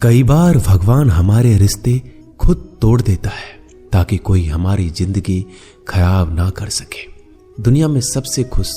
कई बार भगवान हमारे रिश्ते खुद तोड़ देता है ताकि कोई हमारी जिंदगी खराब ना कर सके। दुनिया में सबसे खुश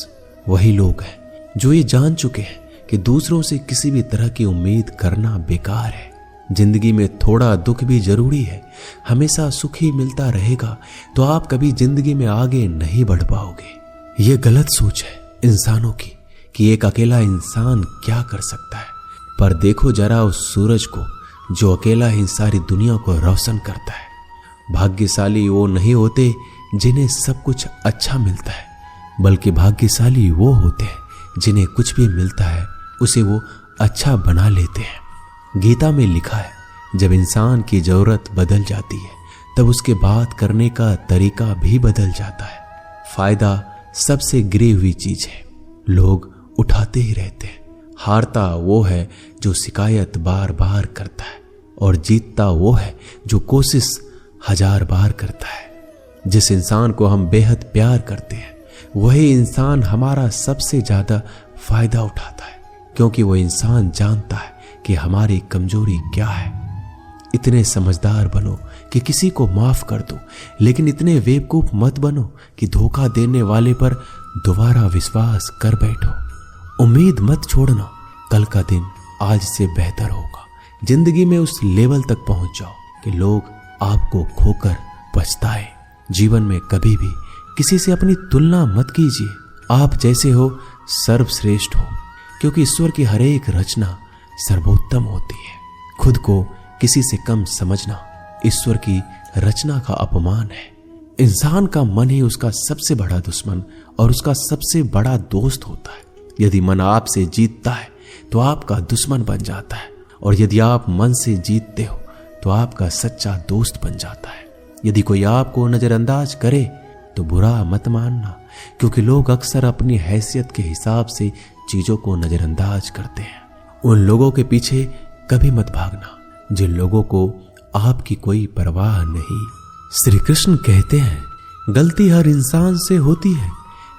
वही लोग हैं जो ये जान चुके हैं कि दूसरों से किसी भी तरह की उम्मीद करना बेकार है। जिंदगी में थोड़ा दुख भी जरूरी है। हमेशा सुख ही मिलता रहेगा तो आप कभी जिंदगी में आगे नहीं बढ़ पाओगे। ये गलत सोच है इंसानों की कि एक अकेला इंसान क्या कर सकता है। पर देखो जरा उस सूरज को जो अकेला ही सारी दुनिया को रोशन करता है। भाग्यशाली वो नहीं होते जिन्हें सब कुछ अच्छा मिलता है, बल्कि भाग्यशाली वो होते हैं जिन्हें कुछ भी मिलता है उसे वो अच्छा बना लेते हैं। गीता में लिखा है, जब इंसान की जरूरत बदल जाती है तब उसके बात करने का तरीका भी बदल जाता है। फायदा सबसे गिरी हुई चीज है, लोग उठाते ही रहते हैं। हारता वो है जो शिकायत बार बार करता है और जीतता वो है जो कोशिश 1000 बार करता है। जिस इंसान को हम बेहद प्यार करते हैं वही इंसान हमारा सबसे ज्यादा फायदा उठाता है, क्योंकि वो इंसान जानता है कि हमारी कमजोरी क्या है। इतने समझदार बनो कि किसी को माफ कर दो, लेकिन इतने बेवकूफ मत बनो कि धोखा देने वाले पर दोबारा विश्वास कर बैठो। उम्मीद मत छोड़ना, कल का दिन आज से बेहतर होगा। जिंदगी में उस लेवल तक पहुंच जाओ कि लोग आपको खोकर पछताए। जीवन में कभी भी किसी से अपनी तुलना मत कीजिए। आप जैसे हो सर्वश्रेष्ठ हो, क्योंकि ईश्वर की हर एक रचना सर्वोत्तम होती है। खुद को किसी से कम समझना ईश्वर की रचना का अपमान है। इंसान का मन ही उसका सबसे बड़ा दुश्मन और उसका सबसे बड़ा दोस्त होता है। यदि मन आपसे जीतता है तो आपका दुश्मन बन जाता है, और यदि आप मन से जीतते हो तो आपका सच्चा दोस्त बन जाता है। यदि कोई आपको नजरअंदाज करे तो बुरा मत मानना, क्योंकि लोग अक्सर अपनी हैसियत के हिसाब से चीजों को नजरअंदाज करते हैं। उन लोगों के पीछे कभी मत भागना जिन लोगों को आपकी कोई परवाह नहीं। श्री कृष्ण कहते हैं, गलती हर इंसान से होती है,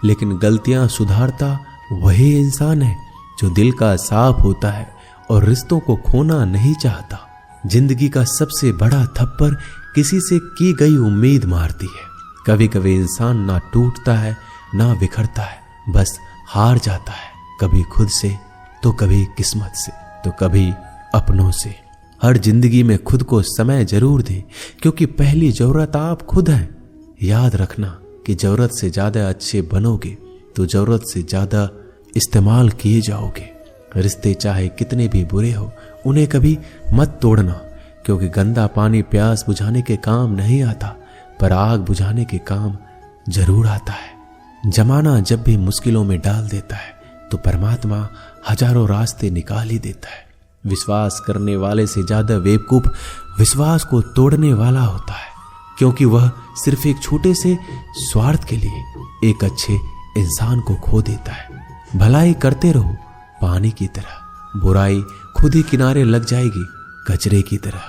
लेकिन गलतियां सुधारता वही इंसान है जो दिल का साफ होता है और रिश्तों को खोना नहीं चाहता। जिंदगी का सबसे बड़ा थप्पड़ किसी से की गई उम्मीद मारती है। कभी कभी इंसान ना टूटता है ना बिखरता है, बस हार जाता है, कभी खुद से तो कभी किस्मत से तो कभी अपनों से। हर जिंदगी में खुद को समय जरूर दें, क्योंकि पहली जरूरत आप खुद हैं। याद रखना कि जरूरत से ज्यादा अच्छे बनोगे तो जरूरत से ज्यादा इस्तेमाल किए जाओगे। रिश्ते चाहे कितने भी बुरे हो उन्हें कभी मत तोड़ना, क्योंकि गंदा पानी प्यास बुझाने के काम नहीं आता, पर आग बुझाने के काम जरूर आता है। जमाना जब भी मुश्किलों में डाल देता है तो परमात्मा हजारों रास्ते निकाल ही देता है। विश्वास करने वाले से ज्यादा बेवकूफ विश्वास को तोड़ने वाला होता है, क्योंकि वह सिर्फ एक छोटे से स्वार्थ के लिए एक अच्छे इंसान को खो देता है। भलाई करते रहो पानी की तरह, बुराई खुद ही किनारे लग जाएगी कचरे की तरह।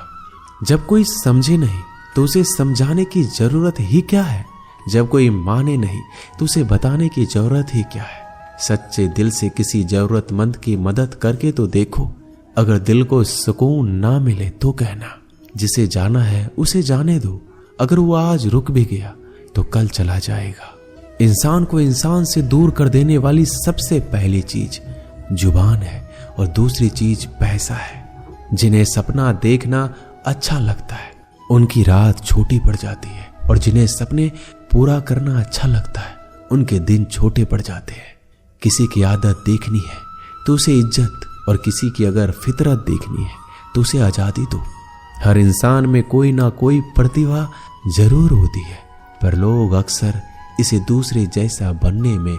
जब कोई समझे नहीं तो उसे समझाने की जरूरत ही क्या है। जब कोई माने नहीं तो उसे बताने की जरूरत ही क्या है। सच्चे दिल से किसी जरूरतमंद की मदद करके तो देखो। अगर दिल को सुकून ना मिले तो कहना, जिसे जाना है उसे जाने दो। अगर वो आज रुक भी गया तो कल चला जाएगा। इंसान को इंसान से दूर कर देने वाली सबसे पहली चीज जुबान है और दूसरी चीज पैसा है। जिन्हें सपना देखना अच्छा लगता है उनकी रात छोटी पड़ जाती है, और जिन्हें सपने पूरा करना अच्छा लगता है उनके दिन छोटे पड़ जाते हैं। किसी की आदत देखनी है तो उसे इज्जत, और किसी की अगर फितरत देखनी है तो उसे आजादी दो। हर इंसान में कोई ना कोई प्रतिभा जरूर होती है, पर लोग अक्सर इसे दूसरे जैसा बनने में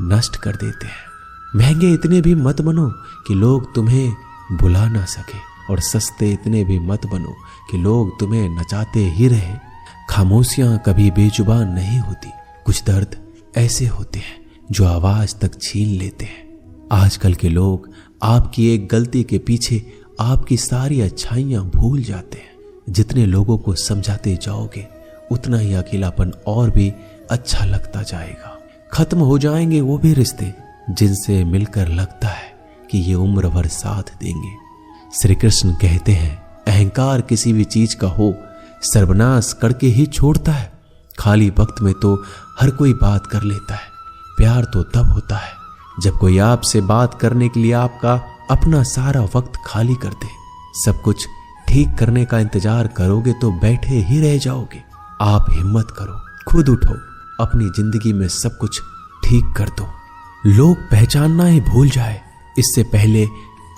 नष्ट कर देते हैं। महंगे इतने भी मत बनो कि लोग तुम्हें बुला ना सके, और सस्ते इतने भी मत बनो कि लोग तुम्हें नचाते ही रहे। खामोशियां कभी बेजुबान नहीं होती। कुछ दर्द ऐसे होते हैं जो आवाज तक छीन लेते हैं। आजकल के लोग आपकी एक गलती के पीछे आपकी सारी अच्छाइयां भूल जाते हैं। जितने लोगों को समझाते जाओगे उतना ही अकेलापन और भी अच्छा लगता जाएगा। खत्म हो जाएंगे वो भी रिश्ते जिनसे मिलकर लगता है कि ये उम्र भर साथ देंगे। श्री कृष्ण कहते हैं, अहंकार किसी भी चीज का हो सर्वनाश करके ही छोड़ता है। खाली वक्त में तो हर कोई बात कर लेता है। प्यार तो तब होता है जब कोई आपसे बात करने के लिए आपका अपना सारा वक्त खाली कर दे। सब कुछ ठीक करने का इंतजार करोगे तो बैठे ही रह जाओगे। आप हिम्मत करो, खुद उठो, अपनी जिंदगी में सब कुछ ठीक कर दो। लोग पहचानना ही भूल जाए इससे पहले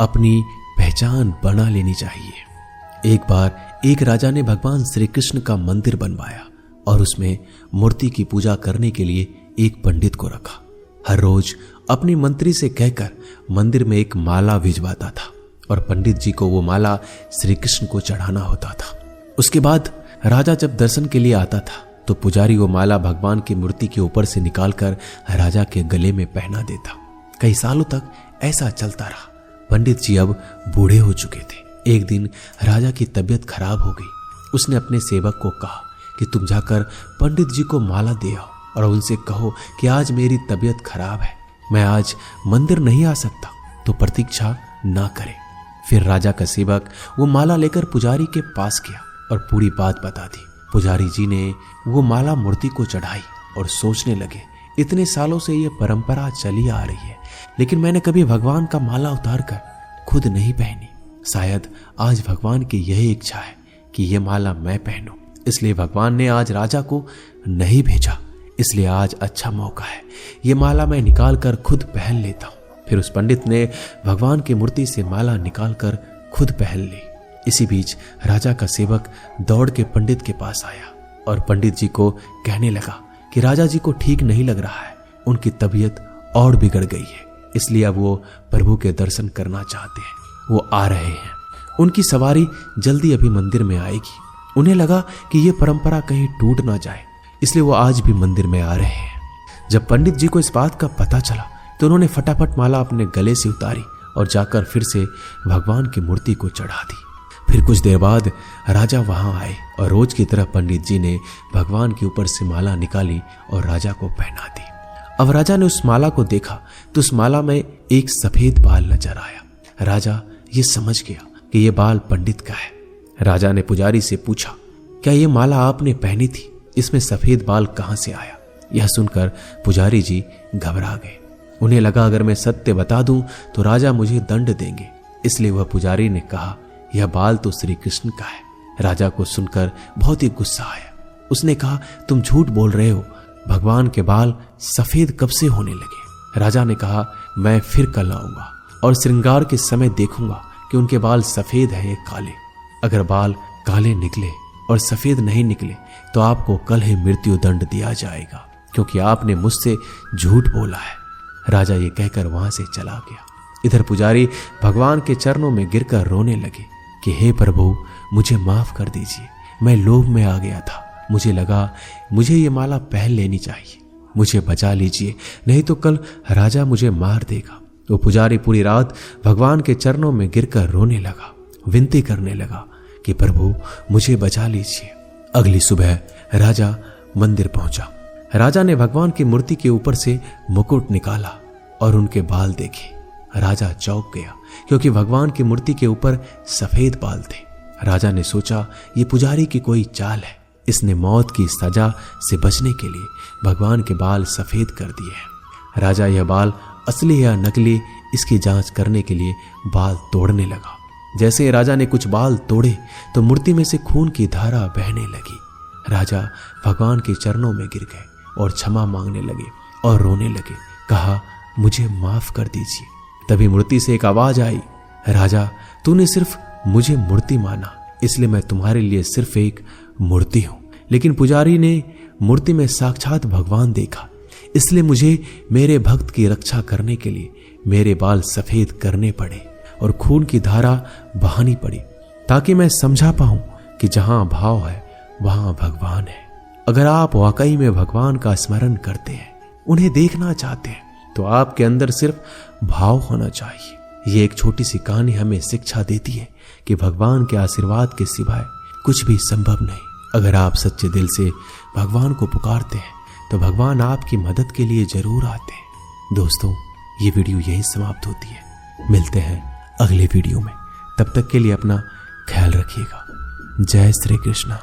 अपनी पहचान बना लेनी चाहिए। एक बार एक राजा ने भगवान श्री कृष्ण का मंदिर बनवाया और उसमें मूर्ति की पूजा करने के लिए एक पंडित को रखा। हर रोज अपने मंत्री से कहकर मंदिर में एक माला भिजवाता था और पंडित जी को वो माला श्री कृष्ण को चढ़ाना होता था। उसके बाद राजा जब दर्शन के लिए आता था तो पुजारी वो माला भगवान की मूर्ति के ऊपर से निकालकर राजा के गले में पहना देता। कई सालों तक ऐसा चलता रहा। पंडित जी अब बूढ़े हो चुके थे। एक दिन राजा की तबीयत खराब हो गई। उसने अपने सेवक को कहा कि तुम जाकर पंडित जी को माला दे आओ और उनसे कहो कि आज मेरी तबीयत खराब है, मैं आज मंदिर नहीं आ सकता, तो प्रतीक्षा ना करे। फिर राजा का सेवक वो माला लेकर पुजारी के पास गया और पूरी बात बता दी। पुजारी जी ने वो माला मूर्ति को चढ़ाई और सोचने लगे, इतने सालों से ये परंपरा चली आ रही है, लेकिन मैंने कभी भगवान का माला उतार कर खुद नहीं पहनी। शायद आज भगवान की यही इच्छा है कि ये माला मैं पहनूं, इसलिए भगवान ने आज राजा को नहीं भेजा। इसलिए आज अच्छा मौका है, ये माला मैं निकाल कर खुद पहन लेता हूं। फिर उस पंडित ने भगवान की मूर्ति से माला निकालकर खुद पहन ली। इसी बीच राजा का सेवक दौड़ के पंडित के पास आया और पंडित जी को कहने लगा कि राजा जी को ठीक नहीं लग रहा है, उनकी तबीयत और बिगड़ गई है, इसलिए अब वो प्रभु के दर्शन करना चाहते हैं। वो आ रहे हैं, उनकी सवारी जल्दी अभी मंदिर में आएगी। उन्हें लगा कि ये परंपरा कहीं टूट ना जाए, इसलिए वो आज भी मंदिर में आ रहे हैं। जब पंडित जी को इस बात का पता चला तो उन्होंने फटाफट माला अपने गले से उतारी और जाकर फिर से भगवान की मूर्ति को चढ़ा दी। फिर कुछ देर बाद राजा वहां आए और रोज की तरह पंडित जी ने भगवान के ऊपर से माला निकाली और राजा को पहना दी। अब राजा ने उस माला को देखा तो उस माला में एक सफेद बाल नजर आया। राजा ये समझ गया कि ये बाल पंडित का है। राजा ने पुजारी से पूछा, क्या ये माला आपने पहनी थी? इसमें सफेद बाल कहां से आया? यह सुनकर पुजारी जी घबरा गए। उन्हें लगा अगर मैं सत्य बता दूं तो राजा मुझे दंड देंगे, इसलिए वह पुजारी ने कहा, यह बाल तो श्री कृष्ण का है। राजा को सुनकर बहुत ही गुस्सा आया। उसने कहा, तुम झूठ बोल रहे हो, भगवान के बाल सफेद कब से होने लगे? राजा ने कहा, मैं फिर कल आऊंगा और श्रृंगार के समय देखूंगा कि उनके बाल सफेद है या काले। अगर बाल काले निकले और सफेद नहीं निकले तो आपको कल ही मृत्यु दंड दिया जाएगा, क्योंकि आपने मुझसे झूठ बोला है। राजा ये कहकर वहां से चला गया। इधर पुजारी भगवान के चरणों में गिरकर रोने लगे कि हे प्रभु, मुझे माफ कर दीजिए, मैं लोभ में आ गया था, मुझे लगा मुझे ये माला पहन लेनी चाहिए, मुझे बचा लीजिए, नहीं तो कल राजा मुझे मार देगा। वो पुजारी पूरी रात भगवान के चरणों में गिरकर रोने लगा, विनती करने लगा कि प्रभु मुझे बचा लीजिए। अगली सुबह राजा मंदिर पहुंचा। राजा ने भगवान की मूर्ति के ऊपर से मुकुट निकाला और उनके बाल देखे। राजा चौंक गया क्योंकि भगवान की मूर्ति के ऊपर सफेद बाल थे। राजा ने सोचा ये पुजारी की कोई चाल है, इसने मौत की सजा से बचने के लिए भगवान के बाल सफेद कर दिए हैं। राजा यह बाल असली या नकली इसकी जांच करने के लिए बाल तोड़ने लगा। जैसे ही राजा ने कुछ बाल तोड़े तो मूर्ति में से खून की धारा बहने लगी। राजा भगवान के चरणों में गिर गए और क्षमा मांगने लगे और रोने लगे, कहा मुझे माफ कर दीजिए। तभी मूर्ति से एक आवाज आई, राजा तूने सिर्फ मुझे मूर्ति माना, इसलिए मैं तुम्हारे लिए सिर्फ एक मूर्ति हूं। लेकिन पुजारी ने मूर्ति में साक्षात भगवान देखा, इसलिए मुझे मेरे भक्त की रक्षा करने के लिए मेरे बाल सफेद करने पड़े और खून की धारा बहानी पड़ी, ताकि मैं समझा पाऊं कि जहां भाव है वहां भगवान है। अगर आप वाकई में भगवान का स्मरण करते हैं, उन्हें देखना चाहते हैं, तो आपके अंदर सिर्फ भाव होना चाहिए। ये एक छोटी सी कहानी हमें शिक्षा देती है कि भगवान के आशीर्वाद के सिवाय कुछ भी संभव नहीं। अगर आप सच्चे दिल से भगवान को पुकारते हैं तो भगवान आपकी मदद के लिए जरूर आते हैं। दोस्तों, ये वीडियो यहीं समाप्त होती है। मिलते हैं अगले वीडियो में। तब तक के लिए अपना ख्याल रखिएगा। जय श्री कृष्णा।